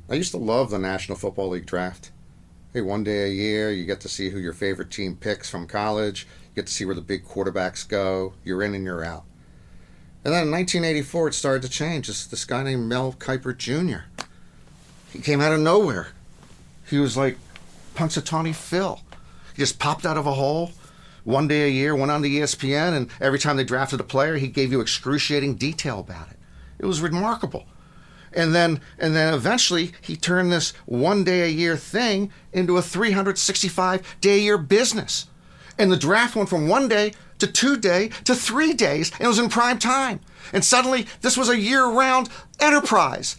I used to love the National Football League draft. Hey, one day a year, you get to see who your favorite team picks from college. You get to see where the big quarterbacks go. You're in and you're out. And then in 1984, it started to change. This guy named Mel Kiper Jr. He came out of nowhere. He was like Punxsutawney Phil. He just popped out of a hole. One day a year, went on to ESPN, and every time they drafted a player, he gave you excruciating detail about it. It was remarkable. And then eventually he turned this one day a year thing into a 365-day-a-year business. And the draft went from 1 day to 2 day to 3 days, and it was in prime time. And suddenly this was a year-round enterprise.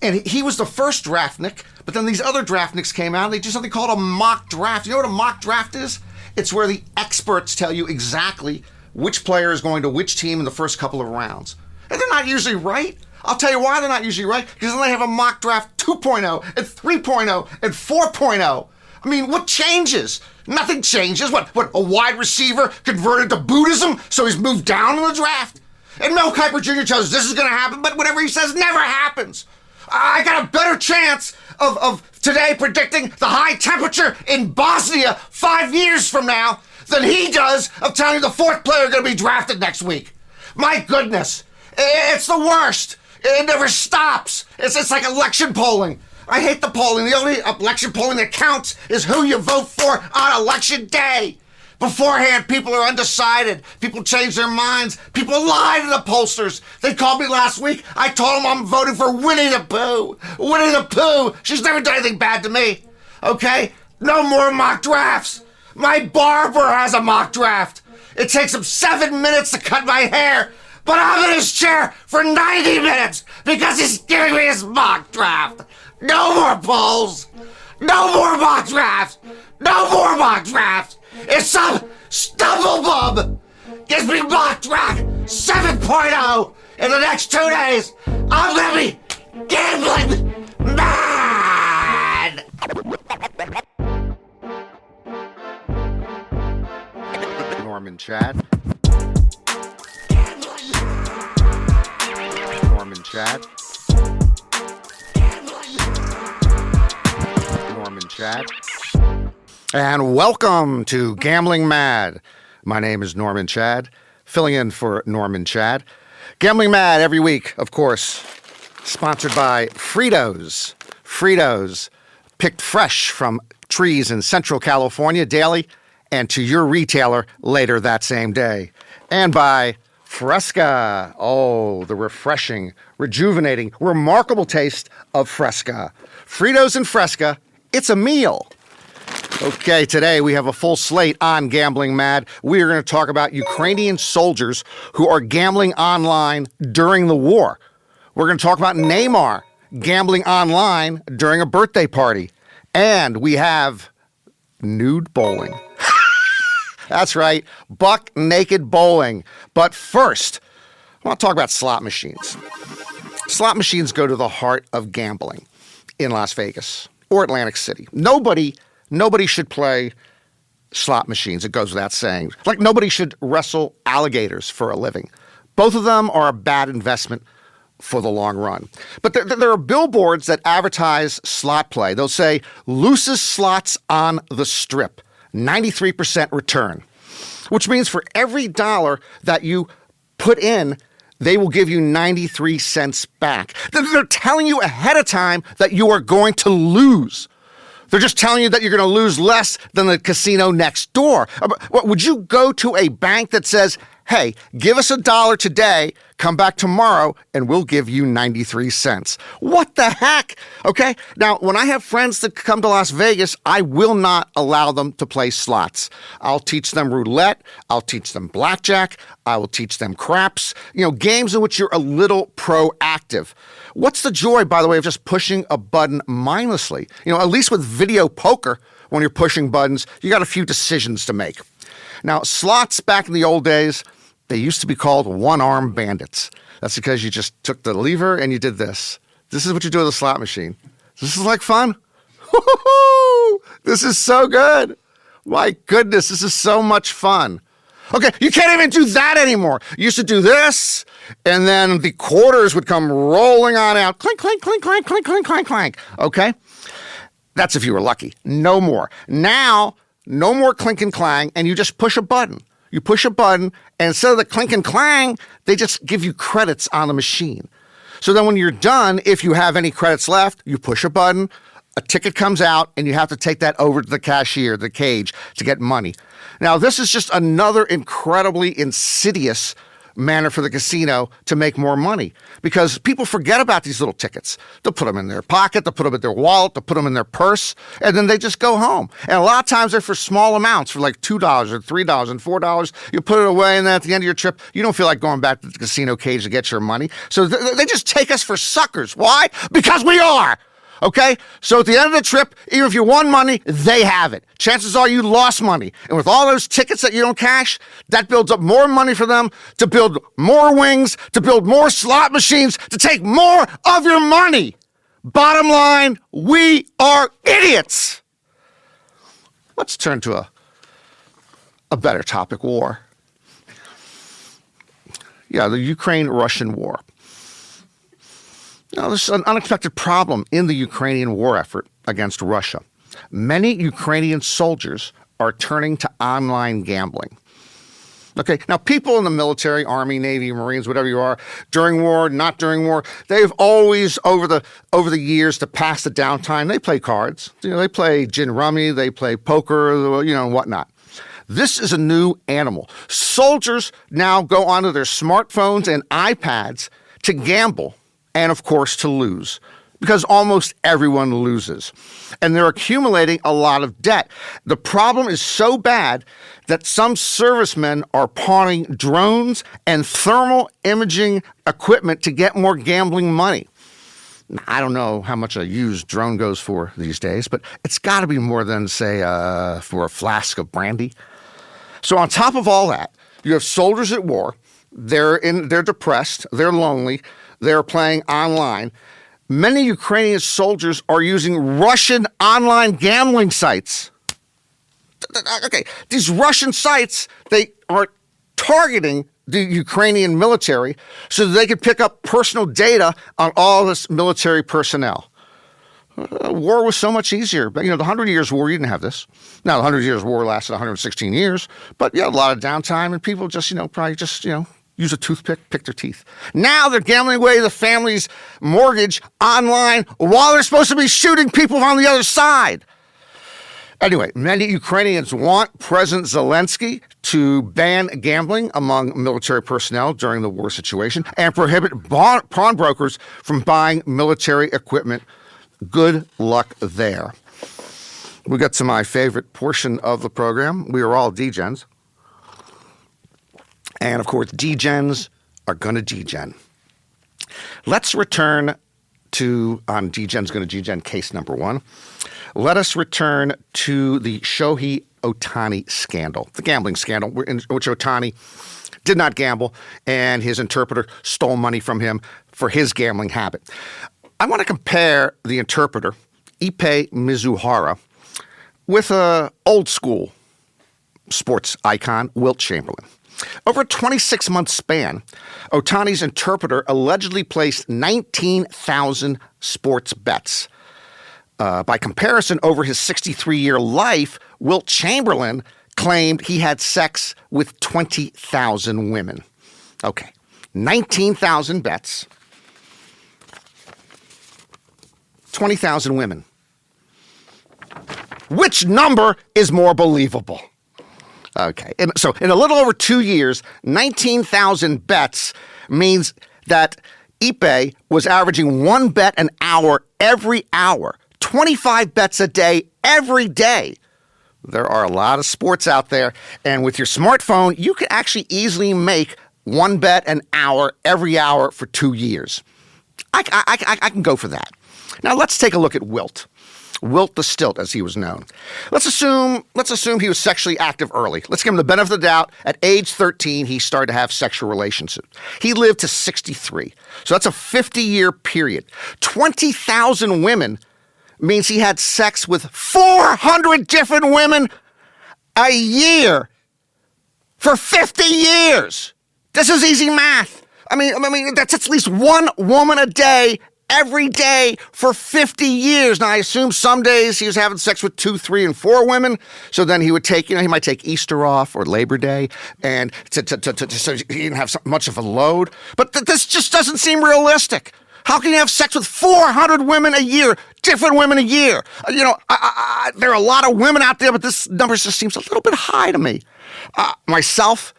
And he was the first draftnik, but then these other draftniks came out, and they do something called a mock draft. You know what a mock draft is? It's where the experts tell you exactly which player is going to which team in the first couple of rounds. And they're not usually right. I'll tell you why they're not usually right. Because then they have a mock draft 2.0 and 3.0 and 4.0. I mean, what changes? Nothing changes. What, a wide receiver converted to Buddhism so he's moved down in the draft? And Mel Kiper Jr. tells us this is going to happen, but whatever he says never happens. I got a better chance of today predicting the high temperature in Bosnia 5 years from now than he does of telling you the fourth player going to be drafted next week. My goodness. It's the worst. It never stops. It's like election polling. I hate the polling. The only election polling that counts is who you vote for on election day. Beforehand, people are undecided. People change their minds. People lie to the pollsters. They called me last week. I told them I'm voting for Winnie the Pooh. Winnie the Pooh. She's never done anything bad to me. Okay? No more mock drafts. My barber has a mock draft. It takes him 7 minutes to cut my hair, but I'm in his chair for 90 minutes because he's giving me his mock draft. No more polls. No more mock drafts. No more mock drafts. If some stumblebum gives me mock draft 7.0 in the next 2 days, I'm gonna be gambling mad! Norman Chad. Norman Chad. Norman Chad. And welcome to Gambling Mad. My name is Norman Chad, filling in for Norman Chad. Gambling Mad every week, of course, sponsored by Fritos. Fritos, picked fresh from trees in Central California daily and to your retailer later that same day. And by Fresca. Oh, the refreshing, rejuvenating, remarkable taste of Fresca. Fritos and Fresca, it's a meal. Okay, today we have a full slate on Gambling Mad. We are going to talk about Ukrainian soldiers who are gambling online during the war. We're going to talk about Neymar gambling online during a birthday party. And we have nude bowling. That's right, buck naked bowling. But first, I want to talk about slot machines. Slot machines go to the heart of gambling in Las Vegas or Atlantic City. Nobody should play slot machines. It goes without saying. Like nobody should wrestle alligators for a living. Both of them are a bad investment for the long run. But there are billboards that advertise slot play. They'll say, loosest slots on the strip, 93% return, which means for every dollar that you put in, they will give you 93 cents back. They're telling you ahead of time that you are going to lose. They're just telling you that you're going to lose less than the casino next door. Would you go to a bank that says, hey, give us $1 today, come back tomorrow, and we'll give you 93 cents? What the heck? Okay, now, when I have friends that come to Las Vegas, I will not allow them to play slots. I'll teach them roulette. I'll teach them blackjack. I will teach them craps. Games in which you're a little proactive. What's the joy, by the way, of just pushing a button mindlessly? At least with video poker, when you're pushing buttons, you got a few decisions to make. Now, slots back in the old days, they used to be called one-arm bandits. That's because you just took the lever and you did this. This is what you do with a slot machine. This is like fun. This is so good. My goodness, this is so much fun. Okay, you can't even do that anymore. You used to do this, and then the quarters would come rolling on out. Clink, clink, clink, clink, clink, clink, clink, clink. Okay? That's if you were lucky. No more. Now, no more clink and clang, and you just push a button. You push a button, and instead of the clink and clang, they just give you credits on the machine. So then when you're done, if you have any credits left, you push a button, a ticket comes out, and you have to take that over to the cashier, the cage, to get money. Now, this is just another incredibly insidious manner for the casino to make more money because people forget about these little tickets. They'll put them in their pocket, they'll put them in their wallet, they'll put them in their purse, and then they just go home. And a lot of times they're for small amounts, for like $2 or $3 and $4. You put it away, and then at the end of your trip, you don't feel like going back to the casino cage to get your money. So they just take us for suckers. Why? Because we are. Okay? So at the end of the trip, even if you won money, they have it. Chances are you lost money. And with all those tickets that you don't cash, that builds up more money for them to build more wings, to build more slot machines, to take more of your money. Bottom line, we are idiots. Let's turn to a better topic, war. Yeah, the Ukraine-Russian war. Now, there's an unexpected problem in the Ukrainian war effort against Russia. Many Ukrainian soldiers are turning to online gambling. Okay, now people in the military, Army, Navy, Marines, whatever you are, during war, not during war, they've always, over the years, to pass the downtime, they play cards. They play gin rummy, they play poker, whatnot. This is a new animal. Soldiers now go onto their smartphones and iPads to gamble. And, of course, to lose, because almost everyone loses. And they're accumulating a lot of debt. The problem is so bad that some servicemen are pawning drones and thermal imaging equipment to get more gambling money. I don't know how much a used drone goes for these days, but it's got to be more than, say, for a flask of brandy. So on top of all that, you have soldiers at war. They're depressed. They're lonely. They're playing online. Many Ukrainian soldiers are using Russian online gambling sites. Okay, these Russian sites, they are targeting the Ukrainian military so that they can pick up personal data on all this military personnel. War was so much easier. But, the 100 Years' War, you didn't have this. Now, the 100 Years' War lasted 116 years, but a lot of downtime, and people just, probably just, use a toothpick, pick their teeth. Now they're gambling away the family's mortgage online while they're supposed to be shooting people on the other side. Anyway, many Ukrainians want President Zelensky to ban gambling among military personnel during the war situation and prohibit pawnbrokers from buying military equipment. Good luck there. We got to my favorite portion of the program. We are all degens. And, of course, degens are going to degen. Let's return to, on degen's going to degen case number one, let us return to the Shohei Ohtani scandal, the gambling scandal in which Ohtani did not gamble and his interpreter stole money from him for his gambling habit. I want to compare the interpreter, Ippei Mizuhara, with an old-school sports icon, Wilt Chamberlain. Over a 26-month span, Ohtani's interpreter allegedly placed 19,000 sports bets. By comparison, over his 63-year life, Wilt Chamberlain claimed he had sex with 20,000 women. Okay, 19,000 bets, 20,000 women. Which number is more believable? Okay, so in a little over 2 years, 19,000 bets means that Ippei was averaging one bet an hour every hour, 25 bets a day every day. There are a lot of sports out there, and with your smartphone, you can actually easily make one bet an hour every hour for 2 years. I can go for that. Now let's take a look at Wilt. Wilt the Stilt, as he was known. Let's assume he was sexually active early. Let's give him the benefit of the doubt. At age 13, he started to have sexual relations. He lived to 63. So that's a 50-year period. 20,000 women means he had sex with 400 different women a year. For 50 years. This is easy math. I mean, that's at least one woman a day, every day for 50 years. Now, I assume some days he was having sex with 2, 3, and 4 women. So then he would take, he might take Easter off or Labor Day, and so he didn't have much of a load. But this just doesn't seem realistic. How can you have sex with 400 women a year, different women a year? There are a lot of women out there, but this number just seems a little bit high to me. Myself,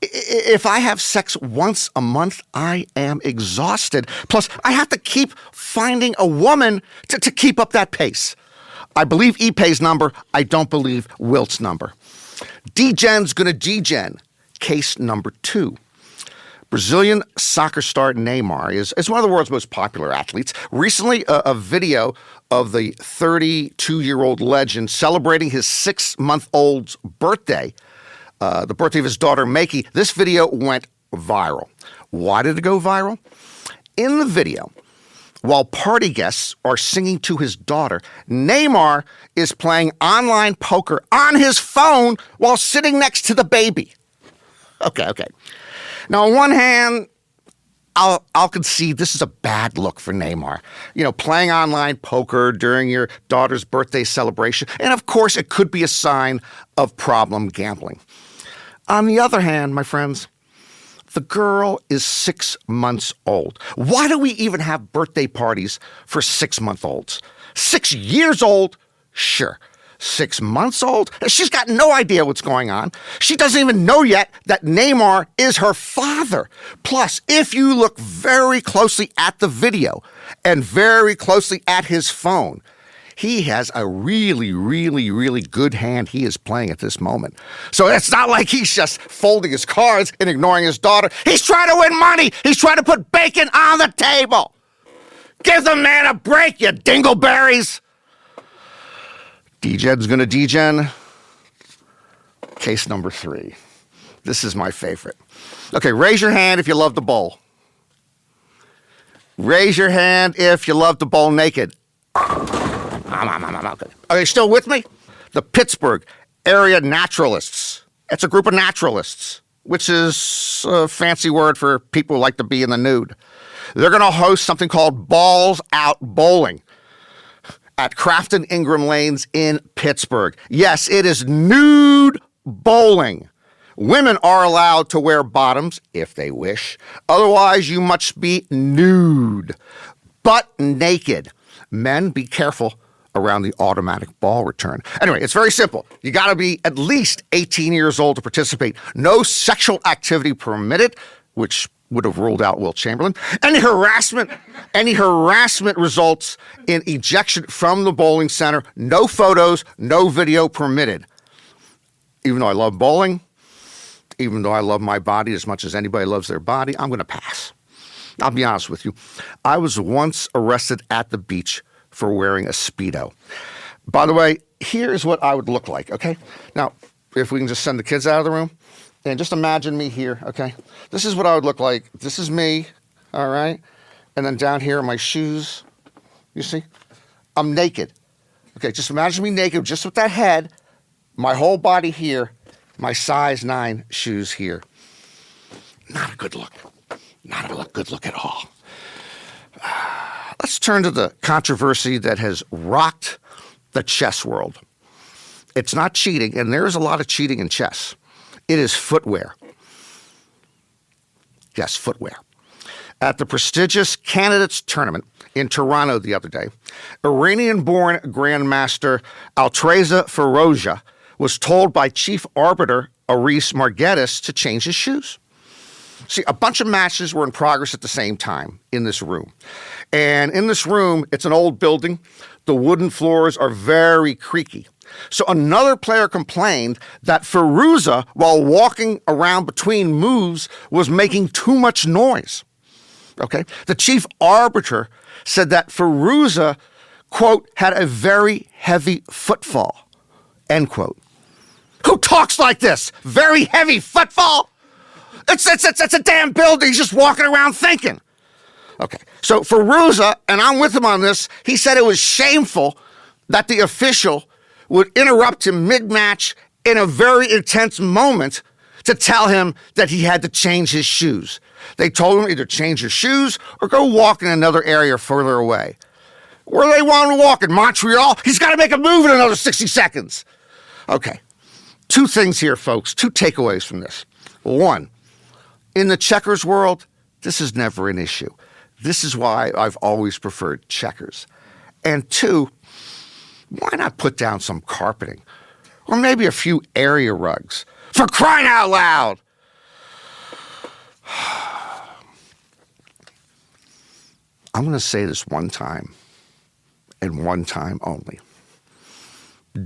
if I have sex once a month, I am exhausted. Plus, I have to keep finding a woman to keep up that pace. I believe Ipe's number. I don't believe Wilt's number. D-Gen's gonna D-Gen. Case number 2. Brazilian soccer star Neymar is one of the world's most popular athletes. Recently, a video of the 32-year-old legend celebrating his 6-month-old's birthday, the birthday of his daughter, Makey. This video went viral. Why did it go viral? In the video, while party guests are singing to his daughter, Neymar is playing online poker on his phone while sitting next to the baby. Okay. Now, on one hand, I'll concede this is a bad look for Neymar. Playing online poker during your daughter's birthday celebration. And of course, it could be a sign of problem gambling. On the other hand, my friends, the girl is 6 months old. Why do we even have birthday parties for 6-month-olds? 6 years old? Sure. 6 months old? She's got no idea what's going on. She doesn't even know yet that Neymar is her father. Plus, if you look very closely at the video and very closely at his phone, he has a really, really, really good hand he is playing at this moment. So it's not like he's just folding his cards and ignoring his daughter. He's trying to win money. He's trying to put bacon on the table. Give the man a break, you dingleberries. D-Gen's gonna D-Gen. Case number 3. This is my favorite. Okay, raise your hand if you love the bowl. Raise your hand if you love the bowl naked. Are you still with me? The Pittsburgh area naturalists. It's a group of naturalists, which is a fancy word for people who like to be in the nude. They're going to host something called Balls Out Bowling at Crafton Ingram Lanes in Pittsburgh. Yes, it is nude bowling. Women are allowed to wear bottoms if they wish. Otherwise, you must be nude, butt naked. Men, be careful around the automatic ball return. Anyway, it's very simple. You got to be at least 18 years old to participate. No sexual activity permitted, which would have ruled out Wilt Chamberlain. Any harassment results in ejection from the bowling center. No photos, no video permitted. Even though I love bowling, even though I love my body as much as anybody loves their body, I'm going to pass. I'll be honest with you. I was once arrested at the beach for wearing a Speedo. By the way, here's what I would look like, okay? Now, if we can just send the kids out of the room, and just imagine me here, okay? This is what I would look like. This is me, all right? And then down here are my shoes. You see? I'm naked. Okay, just imagine me naked, just with that head, my whole body here, my size 9 shoes here. Not a good look. Not a good look at all. Let's turn to the controversy that has rocked the chess world. It's not cheating, and there is a lot of cheating in chess. It is footwear. Yes, footwear. At the prestigious Candidates Tournament in Toronto the other day, Iranian-born Grandmaster Altreza Firouzja was told by Chief Arbiter Aris Margetis to change his shoes. See, a bunch of matches were in progress at the same time in this room. And in this room, it's an old building. The wooden floors are very creaky. So another player complained that Firouzja, while walking around between moves, was making too much noise. Okay? The chief arbiter said that Firouzja, quote, had a very heavy footfall, end quote. Who talks like this? Very heavy footfall? It's a damn building. He's just walking around thinking. Okay, so Firouzja, and I'm with him on this, he said it was shameful that the official would interrupt him mid-match in a very intense moment to tell him that he had to change his shoes. They told him either change your shoes or go walk in another area further away. Where they want him to walk? In Montreal? He's got to make a move in another 60 seconds. Okay, two things here, folks, two takeaways from this. One, in the checkers world, this is never an issue. This is why I've always preferred checkers. And two, why not put down some carpeting? Or maybe a few area rugs? For crying out loud! I'm going to say this one time, and one time only.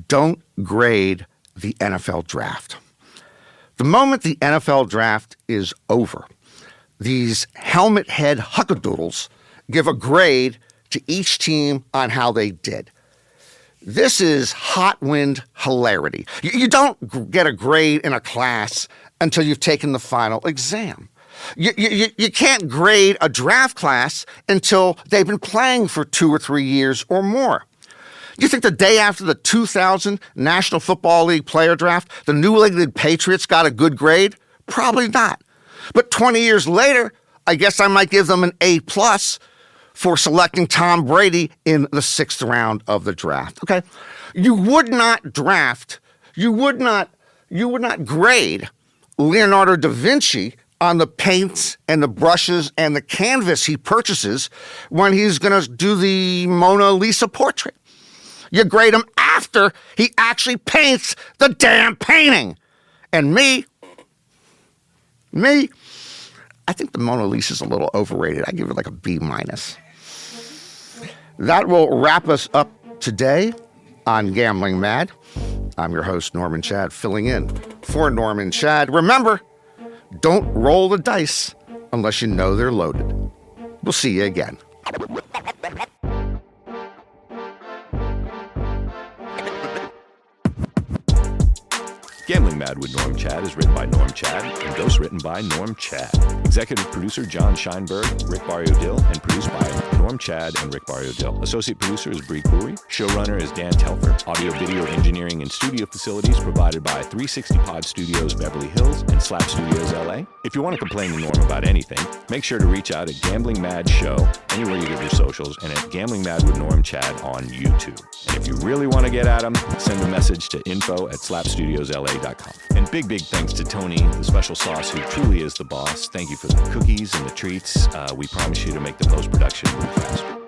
Don't grade the NFL draft. The moment the NFL draft is over, these helmet head huckadoodles give a grade to each team on how they did. This is hot wind hilarity. You don't get a grade in a class until you've taken the final exam. You can't grade a draft class until they've been playing for 2 or 3 years or more. You think the day after the 2000 National Football League player draft, the New England Patriots got a good grade? Probably not. But 20 years later, I guess I might give them an A+ for selecting Tom Brady in the 6th round of the draft. Okay? You would not grade Leonardo da Vinci on the paints and the brushes and the canvas he purchases when he's going to do the Mona Lisa portrait. You grade him after he actually paints the damn painting. And me, I think the Mona Lisa is a little overrated. I give it like a B-. That will wrap us up today on Gambling Mad. I'm your host, Norman Chad, filling in for Norman Chad. Remember, don't roll the dice unless you know they're loaded. We'll see you again. Gambling Mad with Norm Chad is written by Norm Chad and ghostwritten by Norm Chad. Executive producer John Scheinberg, Rick Barrio-Dill, and produced by Norm Chad and Rick Barrio-Dill. Associate producer is Bree Khoury. Showrunner is Dan Telfer. Audio, video, engineering, and studio facilities provided by 360 Pod Studios Beverly Hills and Slap Studios LA. If you want to complain to Norm about anything, make sure to reach out at Gambling Mad Show, anywhere you get your socials, and at Gambling Mad with Norm Chad on YouTube. And if you really want to get at him, send a message to info@slapstudiosla.com. And big thanks to Tony, the special sauce, who truly is the boss. Thank you for the cookies and the treats. We promise you to make the post-production move faster.